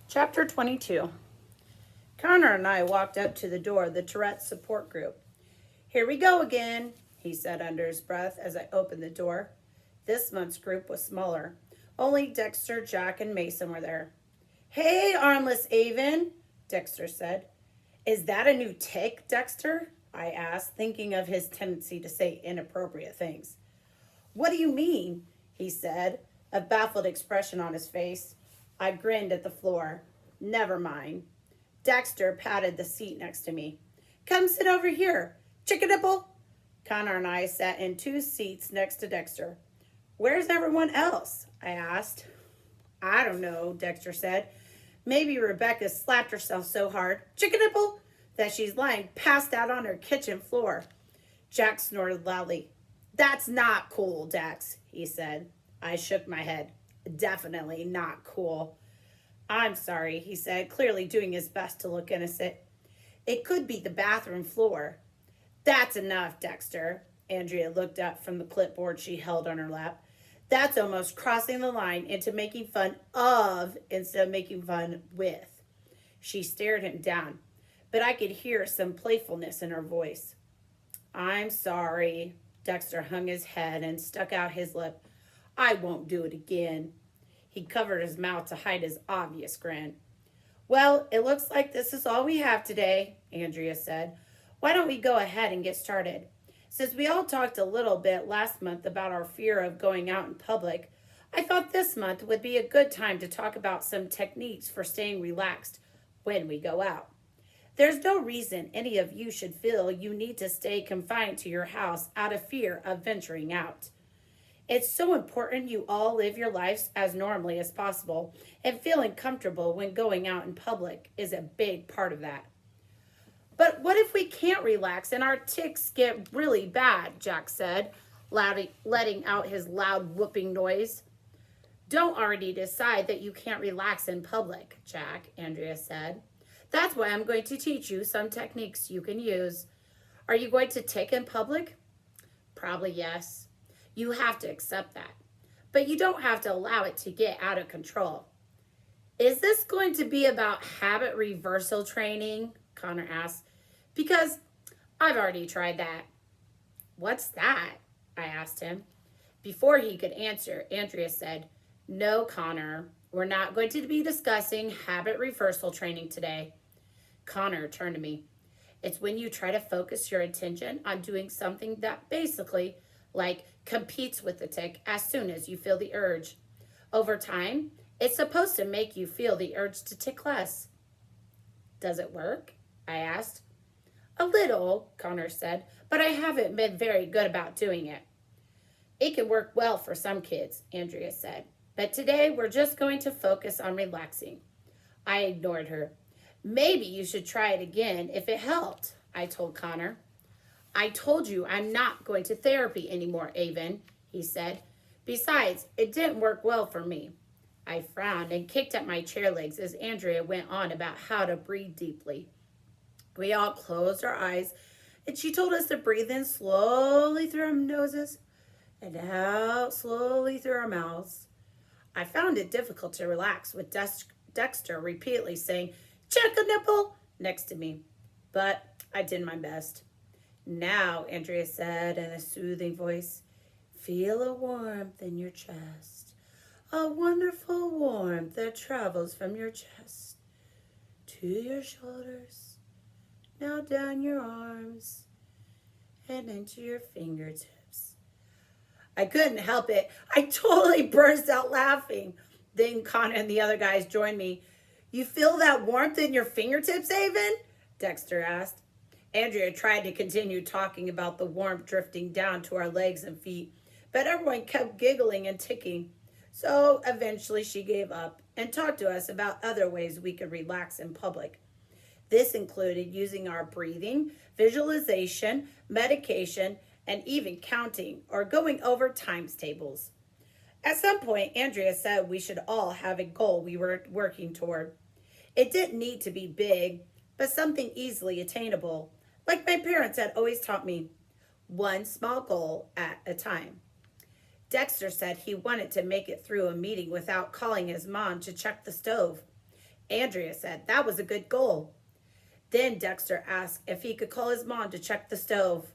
Chapter 22. Connor and I walked up to the door of the Tourette support group. "Here we go again," he said under his breath as I opened the door. This month's group was smaller. Only Dexter, Jack, and Mason were there. "Hey, armless Avon," Dexter said. "Is that a new tick, Dexter?" I asked, thinking of his tendency to say inappropriate things. "What do you mean?" he said, a baffled expression on his face. I grinned at the floor. "Never mind." Dexter patted the seat next to me. "Come sit over here. Chicken nipple." Connor and I sat in two seats next to Dexter. "Where's everyone else?" I asked. "I don't know," Dexter said. "Maybe Rebecca slapped herself so hard, chicken nipple, that she's lying passed out on her kitchen floor." Jack snorted loudly. "That's not cool, Dex," he said. I shook my head. "Definitely not cool." "I'm sorry," he said, clearly doing his best to look innocent. "It could be the bathroom floor." "That's enough, Dexter." Andrea looked up from the clipboard she held on her lap. "That's almost crossing the line into making fun of instead of making fun with." She stared him down, but I could hear some playfulness in her voice. "I'm sorry." Dexter hung his head and stuck out his lip. "I won't do it again." He covered his mouth to hide his obvious grin. "Well, it looks like this is all we have today," Andrea said. "Why don't we go ahead and get started? Since we all talked a little bit last month about our fear of going out in public, I thought this month would be a good time to talk about some techniques for staying relaxed when we go out. There's no reason any of you should feel you need to stay confined to your house out of fear of venturing out. It's so important you all live your lives as normally as possible, and feeling comfortable when going out in public is a big part of that." "But what if we can't relax and our tics get really bad?" Jack said, letting out his loud whooping noise. "Don't already decide that you can't relax in public, Jack," Andrea said. "That's why I'm going to teach you some techniques you can use. Are you going to tic in public?" "Probably yes. You have to accept that. But you don't have to allow it to get out of control." "Is this going to be about habit reversal training?" Connor asked. "Because I've already tried that." "What's that?" I asked him. Before he could answer, Andrea said, "No, Connor, we're not going to be discussing habit reversal training today." Connor turned to me. "It's when you try to focus your attention on doing something that basically, like, competes with the tic as soon as you feel the urge. Over time, it's supposed to make you feel the urge to tic less." "Does it work?" I asked. "A little," Connor said, "but I haven't been very good about doing it." "It can work well for some kids," Andrea said, "but today we're just going to focus on relaxing." I ignored her. "Maybe you should try it again if it helped," I told Connor. "I told you I'm not going to therapy anymore, Avon," he said. "Besides, it didn't work well for me." I frowned and kicked at my chair legs as Andrea went on about how to breathe deeply. We all closed our eyes, and she told us to breathe in slowly through our noses and out slowly through our mouths. I found it difficult to relax with Dexter repeatedly saying, "Check a nipple," next to me, but I did my best. "Now," Andrea said in a soothing voice, "feel a warmth in your chest. A wonderful warmth that travels from your chest to your shoulders, now down your arms, and into your fingertips." I couldn't help it. I totally burst out laughing. Then Connor and the other guys joined me. "You feel that warmth in your fingertips, Avon?" Dexter asked. Andrea tried to continue talking about the warmth drifting down to our legs and feet, but everyone kept giggling and ticking. So eventually she gave up and talked to us about other ways we could relax in public. This included using our breathing, visualization, medication, and even counting or going over times tables. At some point, Andrea said we should all have a goal we were working toward. It didn't need to be big, but something easily attainable, like my parents had always taught me, one small goal at a time. Dexter said he wanted to make it through a meeting without calling his mom to check the stove. Andrea said that was a good goal. Then Dexter asked if he could call his mom to check the stove.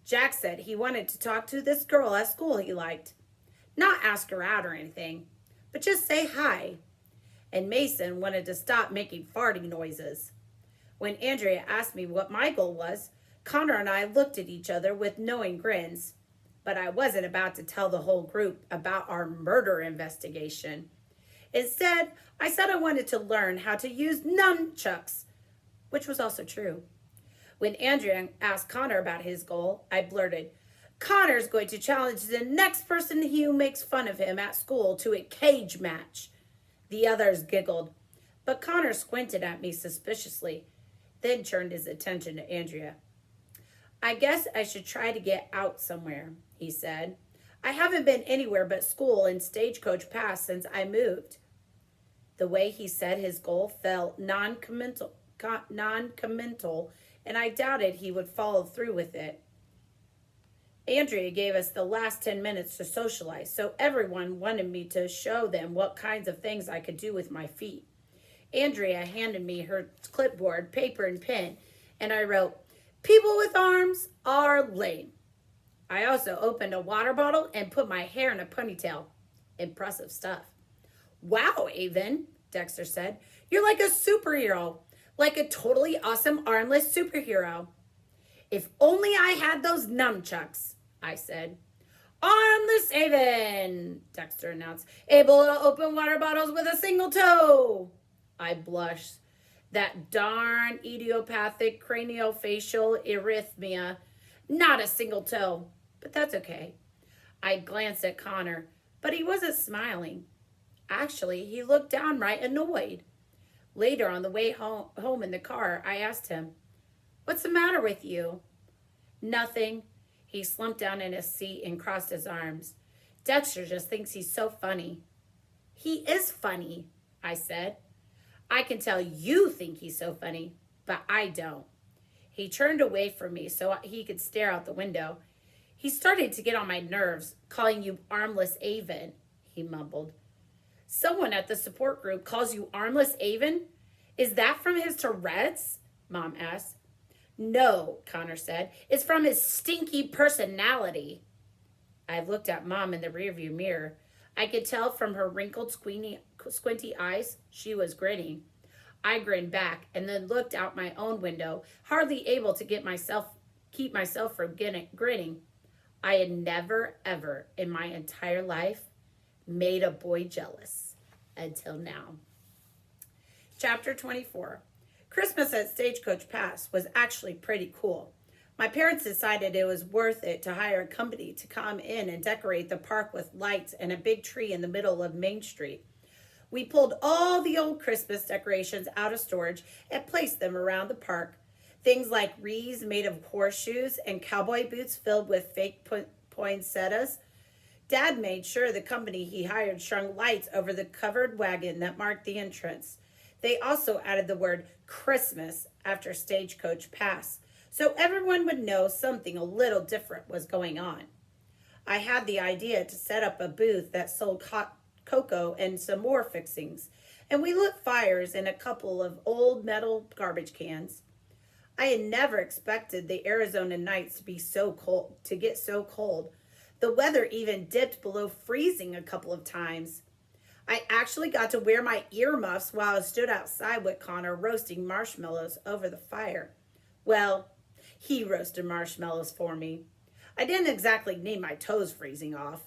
Jack said he wanted to talk to this girl at school he liked. Not ask her out or anything, but just say hi. And Mason wanted to stop making farting noises. When Andrea asked me what my goal was, Connor and I looked at each other with knowing grins. But I wasn't about to tell the whole group about our murder investigation. Instead, I said I wanted to learn how to use nunchucks, which was also true. When Andrea asked Connor about his goal, I blurted, Connor's going to challenge the next person who makes fun of him at school to a cage match. The others giggled, but Connor squinted at me suspiciously, then turned his attention to Andrea. I guess I should try to get out somewhere, he said. I haven't been anywhere but school and Stagecoach Pass since I moved. The way he said his goal felt non-committal, and I doubted he would follow through with it. Andrea gave us the last 10 minutes to socialize, so everyone wanted me to show them what kinds of things I could do with my feet. Andrea handed me her clipboard, paper, and pen, and I wrote, people with arms are lame. I also opened a water bottle and put my hair in a ponytail. Impressive stuff. Wow, Avon, Dexter said. You're like a superhero, like a totally awesome armless superhero. If only I had those nunchucks, I said. Armless Avon, Dexter announced. Able to open water bottles with a single toe. I blushed. That darn idiopathic craniofacial arrhythmia. Not a single toe, but that's okay. I glanced at Connor, but he wasn't smiling. Actually, he looked downright annoyed. Later on the way home in the car, I asked him, what's the matter with you? Nothing. He slumped down in his seat and crossed his arms. Dexter just thinks he's so funny. He is funny, I said. I can tell you think he's so funny, but I don't. He turned away from me so he could stare out the window. He's starting to get on my nerves, calling you armless Avon, he mumbled. Someone at the support group calls you armless Avon? Is that from his Tourette's? Mom asked. No, Connor said. It's from his stinky personality. I looked at Mom in the rearview mirror. I could tell from her wrinkled, squinty eyes she was grinning. I grinned back and then looked out my own window, hardly able to keep myself from grinning. I had never, ever in my entire life made a boy jealous until now. Chapter 24. Christmas at Stagecoach Pass was actually pretty cool. My parents decided it was worth it to hire a company to come in and decorate the park with lights and a big tree in the middle of Main Street. We pulled all the old Christmas decorations out of storage and placed them around the park. Things like wreaths made of horseshoes and cowboy boots filled with fake poinsettias. Dad made sure the company he hired strung lights over the covered wagon that marked the entrance. They also added the word Christmas after Stagecoach Pass, so everyone would know something a little different was going on. I had the idea to set up a booth that sold hot cocoa and some more fixings, and we lit fires in a couple of old metal garbage cans. I had never expected the Arizona nights to be so cold, to get so cold. The weather even dipped below freezing a couple of times. I actually got to wear my earmuffs while I stood outside with Connor roasting marshmallows over the fire. Well, he roasted marshmallows for me. I didn't exactly need my toes freezing off.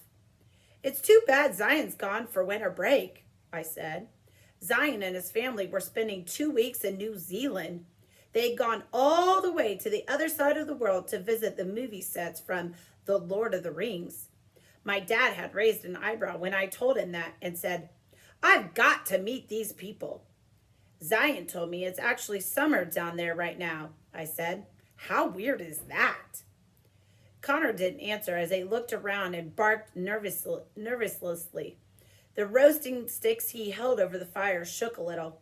It's too bad Zion's gone for winter break, I said. Zion and his family were spending 2 weeks in New Zealand. They'd gone all the way to the other side of the world to visit the movie sets from The Lord of the Rings. My dad had raised an eyebrow when I told him that and said, I've got to meet these people. Zion told me it's actually summer down there right now, I said. How weird is that? Connor didn't answer as they looked around and barked nervously. The roasting sticks he held over the fire shook a little.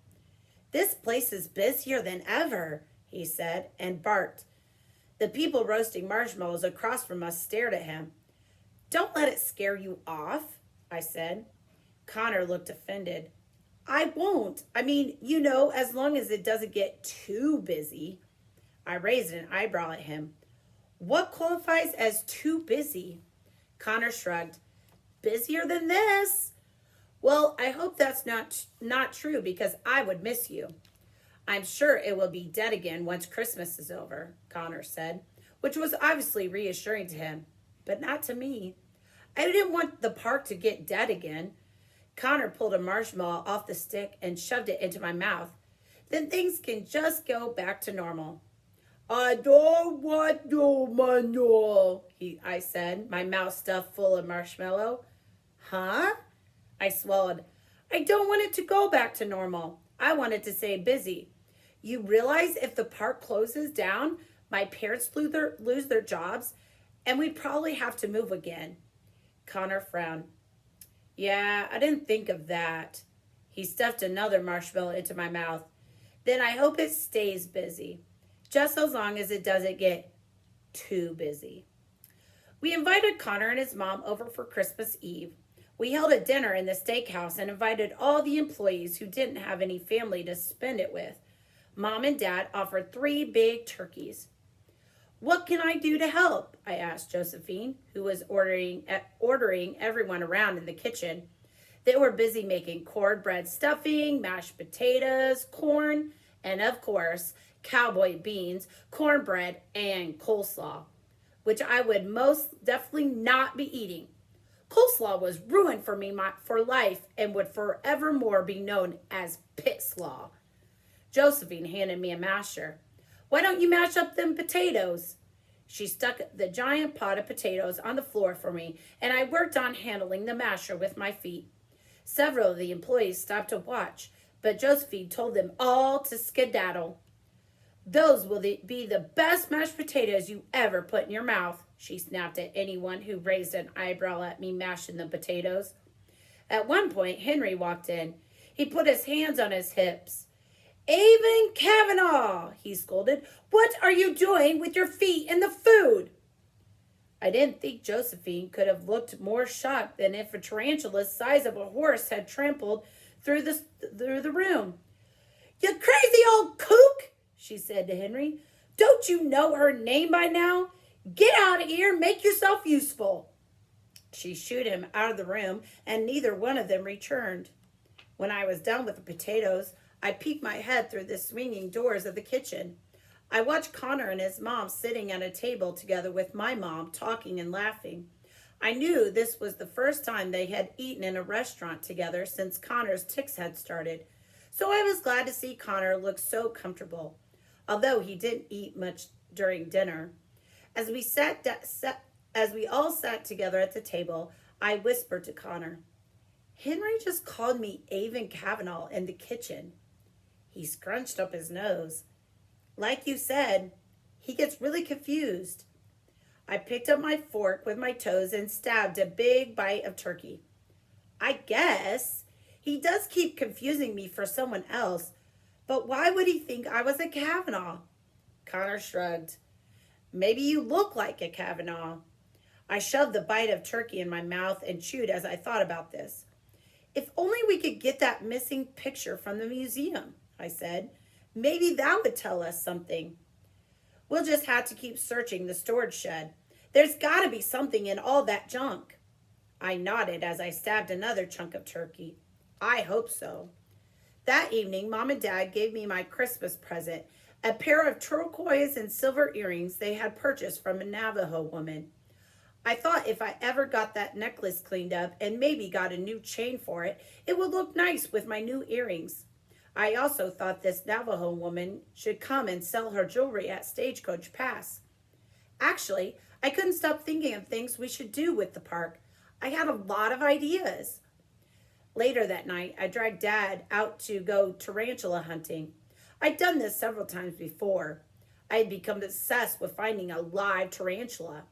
This place is busier than ever, he said, and barked. The people roasting marshmallows across from us stared at him. Don't let it scare you off, I said. Connor looked offended. I won't. As long as it doesn't get too busy. I raised an eyebrow at him. What qualifies as too busy? Connor shrugged. Busier than this? Well, I hope that's not true because I would miss you. I'm sure it will be dead again once Christmas is over, Connor said, which was obviously reassuring to him, but not to me. I didn't want the park to get dead again. Connor pulled a marshmallow off the stick and shoved it into my mouth. Then things can just go back to normal. I don't want no manual, I said, my mouth stuffed full of marshmallow. Huh? I swallowed. I don't want it to go back to normal. I want it to stay busy. You realize if the park closes down, my parents lose their jobs, and we'd probably have to move again. Connor frowned. Yeah, I didn't think of that. He stuffed another marshmallow into my mouth. Then I hope it stays busy, just as long as it doesn't get too busy. We invited Connor and his mom over for Christmas Eve. We held a dinner in the steakhouse and invited all the employees who didn't have any family to spend it with. Mom and Dad offered 3 big turkeys. What can I do to help? I asked Josephine, who was ordering everyone around in the kitchen. They were busy making cornbread stuffing, mashed potatoes, corn, and of course, cowboy beans, cornbread, and coleslaw, which I would most definitely not be eating. Coleslaw was ruined for me for life and would forevermore be known as pit slaw. Josephine handed me a masher. Why don't you mash up them potatoes? She stuck the giant pot of potatoes on the floor for me, and I worked on handling the masher with my feet. Several of the employees stopped to watch, but Josephine told them all to skedaddle. Those will be the best mashed potatoes you ever put in your mouth, she snapped at anyone who raised an eyebrow at me mashing the potatoes. At one point, Henry walked in. He put his hands on his hips. Avon Kavanaugh, he scolded. What are you doing with your feet in the food? I didn't think Josephine could have looked more shocked than if a tarantula the size of a horse had trampled through the room. You crazy old kook, she said to Henry. Don't you know her name by now? Get out of here and make yourself useful. She shooed him out of the room, and neither one of them returned. When I was done with the potatoes, I peeked my head through the swinging doors of the kitchen. I watched Connor and his mom sitting at a table together with my mom, talking and laughing. I knew this was the first time they had eaten in a restaurant together since Connor's tics had started, so I was glad to see Connor look so comfortable, although he didn't eat much during dinner. As we all sat together at the table, I whispered to Connor, Henry just called me Avon Kavanaugh in the kitchen. He scrunched up his nose. Like you said, he gets really confused. I picked up my fork with my toes and stabbed a big bite of turkey. I guess he does keep confusing me for someone else, but why would he think I was a Kavanaugh? Connor shrugged. Maybe you look like a Kavanaugh. I shoved the bite of turkey in my mouth and chewed as I thought about this. If only we could get that missing picture from the museum, I said. Maybe that would tell us something. We'll just have to keep searching the storage shed. There's got to be something in all that junk. I nodded as I stabbed another chunk of turkey. I hope so. That evening, Mom and Dad gave me my Christmas present, a pair of turquoise and silver earrings they had purchased from a Navajo woman. I thought if I ever got that necklace cleaned up and maybe got a new chain for it, it would look nice with my new earrings. I also thought this Navajo woman should come and sell her jewelry at Stagecoach Pass. Actually, I couldn't stop thinking of things we should do with the park. I had a lot of ideas. Later that night, I dragged Dad out to go tarantula hunting. I'd done this several times before. I had become obsessed with finding a live tarantula.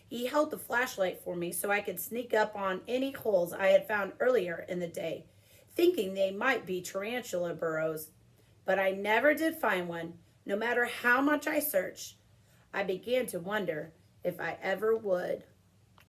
He held the flashlight for me so I could sneak up on any holes I had found earlier in the day, thinking they might be tarantula burrows. But I never did find one, no matter how much I searched. I began to wonder if I ever would.